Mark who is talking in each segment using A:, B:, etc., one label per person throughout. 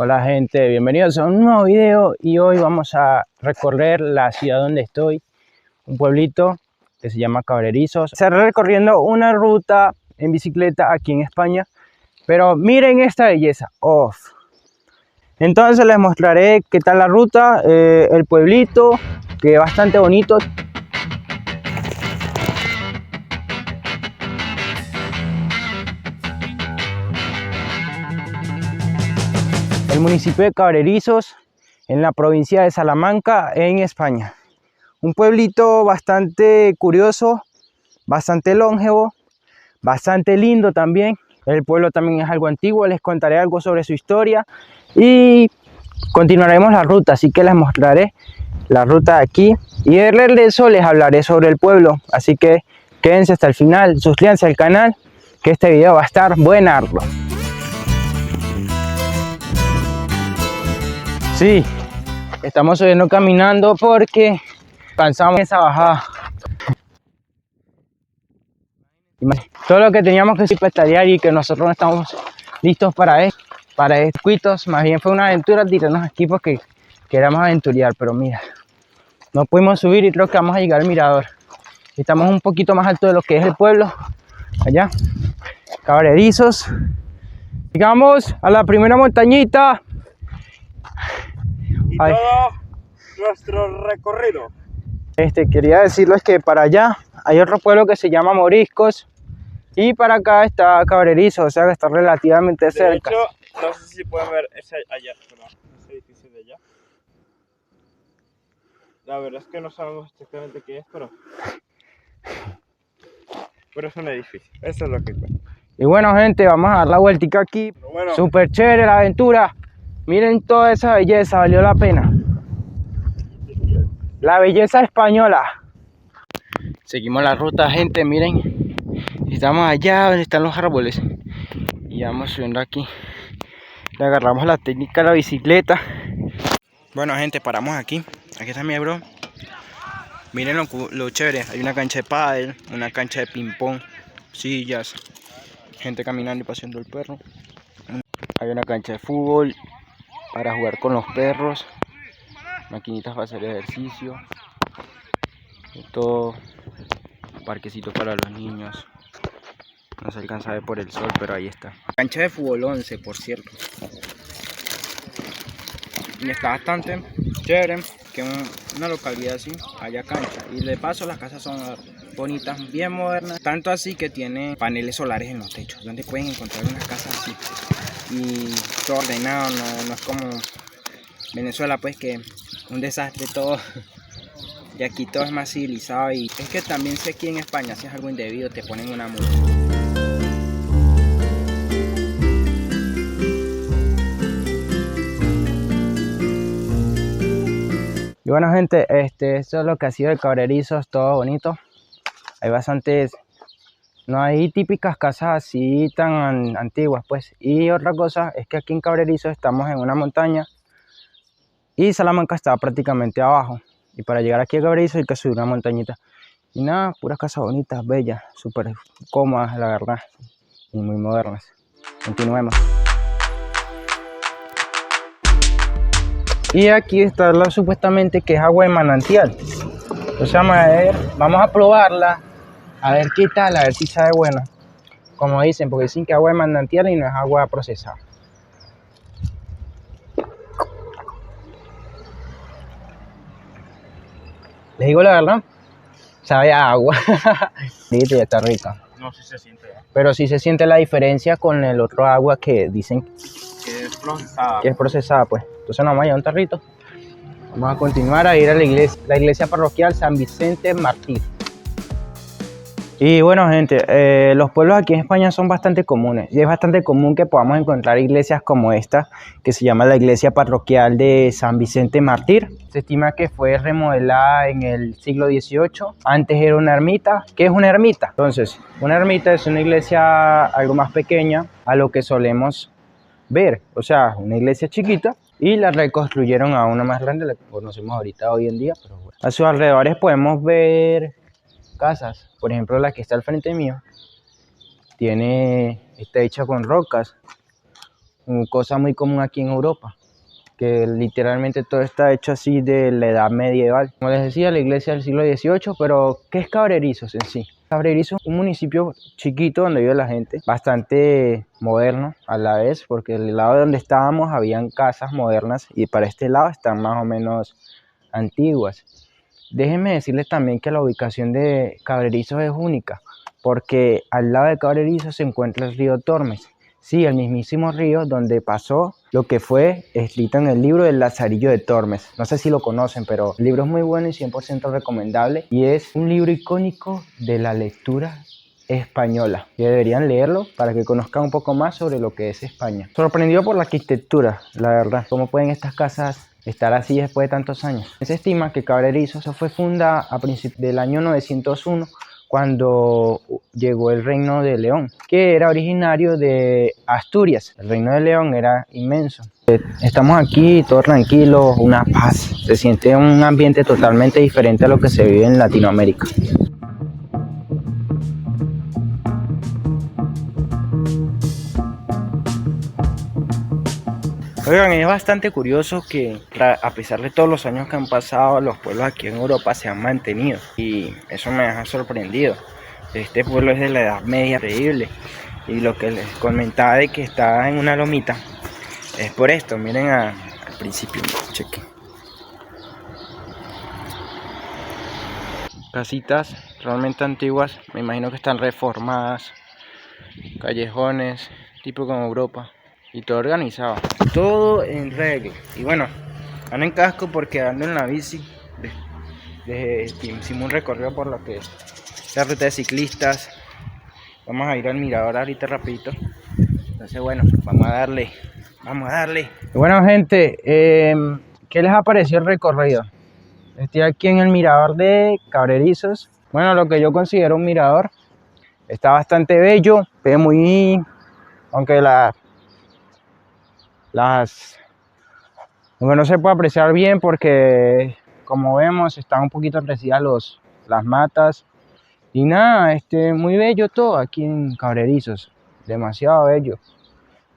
A: Hola gente, bienvenidos a un nuevo video y hoy vamos a recorrer la ciudad donde estoy, un pueblito que se llama Cabrerizos. Estaré recorriendo una ruta en bicicleta aquí en España, pero miren esta belleza. Entonces les mostraré qué tal la ruta, el pueblito, que es bastante bonito. El municipio de Cabrerizos, en la provincia de Salamanca, en España. Un pueblito bastante curioso, bastante longevo, bastante lindo también. El pueblo también es algo antiguo, les contaré algo sobre su historia y continuaremos la ruta, así que les mostraré la ruta de aquí y de regreso les hablaré sobre el pueblo, así que quédense hasta el final, suscríbanse al canal, que este video va a estar buenardo. Sí, estamos subiendo caminando porque cansamos esa bajada. Todo lo que teníamos que pestañear y que nosotros no estamos listos para estos, más bien fue una aventura tirarnos aquí porque queríamos aventurear, pero mira, no pudimos subir y creo que vamos a llegar al mirador. Estamos un poquito más alto de lo que es el pueblo, allá, Cabrerizos. Llegamos a la primera montañita.
B: Y todo nuestro recorrido.
A: Quería decirles que para allá hay otro pueblo que se llama Moriscos y para acá está Cabrerizos, o sea que está relativamente cerca.
B: De hecho, no sé si pueden ver ese edificio de allá. La verdad es que no sabemos exactamente qué es, pero es un edificio. Eso es lo que cuenta.
A: Y bueno gente, vamos a dar la vueltica aquí.
B: Bueno,
A: Súper chévere la aventura. Miren toda esa belleza, valió la pena. La belleza española. Seguimos la ruta gente, miren. Estamos allá donde están los árboles. Y vamos subiendo aquí. Le agarramos la técnica a la bicicleta. Bueno gente, paramos aquí. Aquí está mi bro. Miren lo chévere. Hay una cancha de pádel, una cancha de ping pong, sillas, gente caminando y paseando el perro. Hay una cancha de fútbol para jugar con los perros, maquinitas para hacer ejercicio, y todo, parquecito para los niños. No se alcanza a ver por el sol, pero ahí está. Cancha de fútbol 11, por cierto. Y está bastante chévere, que una localidad así haya cancha. Y de paso las casas son bonitas, bien modernas. Tanto así que tiene paneles solares en los techos, donde pueden encontrar unas casas así. Y todo ordenado, no es como Venezuela, pues que un desastre todo. Y aquí todo es más civilizado. Y es que también sé que en España si es algo indebido te ponen una multa. Y bueno gente, esto es lo que ha sido el Cabrerizos, todo bonito. Hay bastantes, no hay típicas casas así tan antiguas pues. Y otra cosa es que aquí en Cabrerizos estamos en una montaña y Salamanca está prácticamente abajo. Y para llegar aquí a Cabrerizos hay que subir una montañita. Y nada, puras casas bonitas, bellas, súper cómodas la verdad. Y muy modernas. Continuemos. Y aquí está supuestamente que es agua de manantial. Entonces vamos a probarla, a ver qué tal, a ver si sabe buena. Como dicen, porque dicen que agua de manantial y no es agua procesada. Les digo la verdad, sabe a agua. Sí, ya está rica.
B: no sé si se siente.
A: Pero sí se siente la diferencia con el otro agua que dicen
B: Que es procesada.
A: que es procesada, pues. Entonces nos vamos a llevar un tarrito. Vamos a continuar a ir a la iglesia parroquial San Vicente Mártir. Y bueno gente, los pueblos aquí en España son bastante comunes y es bastante común que podamos encontrar iglesias como esta que se llama la iglesia parroquial de San Vicente Mártir. Se estima que fue remodelada en el siglo XVIII, antes era una ermita. ¿Qué es una ermita? Entonces, una ermita es una iglesia algo más pequeña a lo que solemos ver, o sea, una iglesia chiquita y la reconstruyeron a una más grande, la que conocemos ahorita hoy en día, pero bueno. A sus alrededores podemos ver casas, por ejemplo la que está al frente mío está hecha con rocas, cosa muy común aquí en Europa, que literalmente todo está hecho así de la edad medieval. Como les decía, la iglesia del siglo XVIII, pero ¿qué es Cabrerizos en sí? Cabrerizos es un municipio chiquito donde vive la gente, bastante moderno a la vez, porque del lado donde estábamos habían casas modernas y para este lado están más o menos antiguas. Déjenme decirles también que la ubicación de Cabrerizos es única, porque al lado de Cabrerizos se encuentra el río Tormes. Sí, el mismísimo río donde pasó lo que fue escrito en el libro del Lazarillo de Tormes. No sé si lo conocen, pero el libro es muy bueno y 100% recomendable. Y es un libro icónico de la lectura española. Y deberían leerlo para que conozcan un poco más sobre lo que es España. Sorprendido por la arquitectura, la verdad. ¿Cómo pueden estas casas estar así después de tantos años? Se estima que Cabrerizos fue fundada a principios del año 901, cuando llegó el Reino de León, que era originario de Asturias. El Reino de León era inmenso. Estamos aquí, todo tranquilo, una paz. Se siente un ambiente totalmente diferente a lo que se vive en Latinoamérica. Oigan, es bastante curioso que a pesar de todos los años que han pasado, los pueblos aquí en Europa se han mantenido y eso me ha sorprendido. Este pueblo es de la Edad Media, increíble, y lo que les comentaba de que está en una lomita es por esto. Miren al principio, chequen. Casitas realmente antiguas, me imagino que están reformadas, callejones, tipo como Europa. Y todo organizado, todo en regla. Y bueno, ando en casco porque ando en la bici. Hicimos un recorrido por lo que es la ruta de ciclistas. Vamos a ir al mirador ahorita rapidito. Entonces bueno, vamos a darle. Y bueno, gente, ¿qué les ha parecido el recorrido? Estoy aquí en el mirador de Cabrerizos. Bueno, lo que yo considero un mirador. Está bastante bello, ve muy... aunque no se puede apreciar bien porque, como vemos, están un poquito crecidas las matas. Y nada, muy bello todo aquí en Cabrerizos, demasiado bello.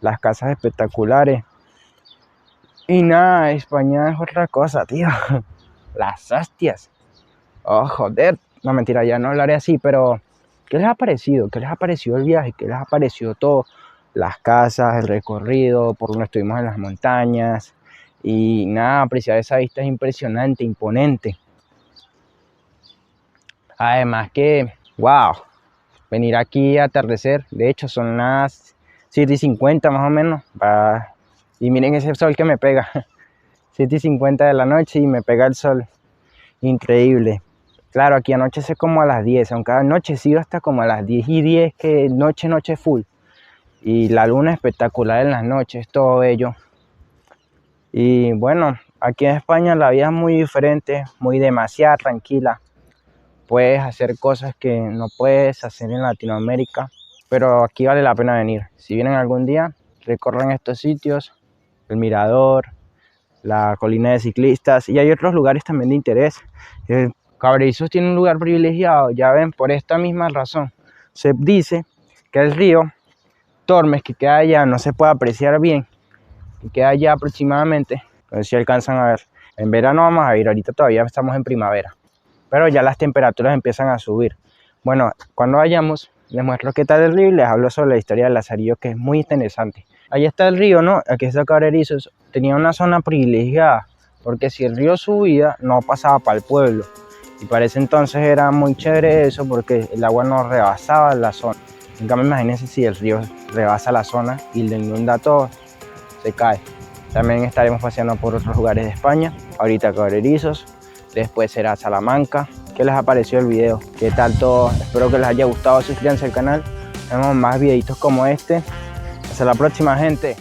A: Las casas espectaculares. Y nada, España es otra cosa, tío. Las hostias. Oh, joder. No, mentira, ya no hablaré así, pero ¿qué les ha parecido? ¿Qué les ha parecido el viaje? ¿Qué les ha parecido todo? Las casas, el recorrido, por donde estuvimos en las montañas. Y nada, apreciar esa vista es impresionante, imponente. Además que, wow, venir aquí a atardecer. De hecho, son las 7:50 más o menos. Y miren ese sol que me pega. 7:50 de la noche y me pega el sol. Increíble. Claro, aquí anochece como a las 10, aunque anochecido hasta como a las 10:10, que noche full. Y la luna espectacular en las noches, todo bello. Y bueno, aquí en España la vida es muy diferente, muy demasiado tranquila. Puedes hacer cosas que no puedes hacer en Latinoamérica, pero aquí vale la pena venir. Si vienen algún día, recorran estos sitios, el mirador, la colina de ciclistas, y hay otros lugares también de interés. Cabrerizos tiene un lugar privilegiado, ya ven, por esta misma razón. Se dice que el río Tormes, que queda allá, no se puede apreciar bien, que queda allá aproximadamente, no sé si alcanzan a ver. En verano vamos a ir, ahorita todavía estamos en primavera, pero ya las temperaturas empiezan a subir. Bueno, cuando vayamos les muestro qué tal el río y les hablo sobre la historia del Lazarillo, que es muy interesante. Ahí está el río, ¿no? Aquí está Cabrerizos. Tenía una zona privilegiada, porque si el río subía, no pasaba para el pueblo. Y para ese entonces era muy chévere eso, porque el agua no rebasaba la zona. En cambio, imagínense si el río rebasa la zona y lo inunda todo, se cae. También estaremos paseando por otros lugares de España. Ahorita Cabrerizos, después será Salamanca. ¿Qué les ha parecido el video? ¿Qué tal todo? Espero que les haya gustado. Suscríbanse al canal. Tenemos más videitos como este. Hasta la próxima, gente.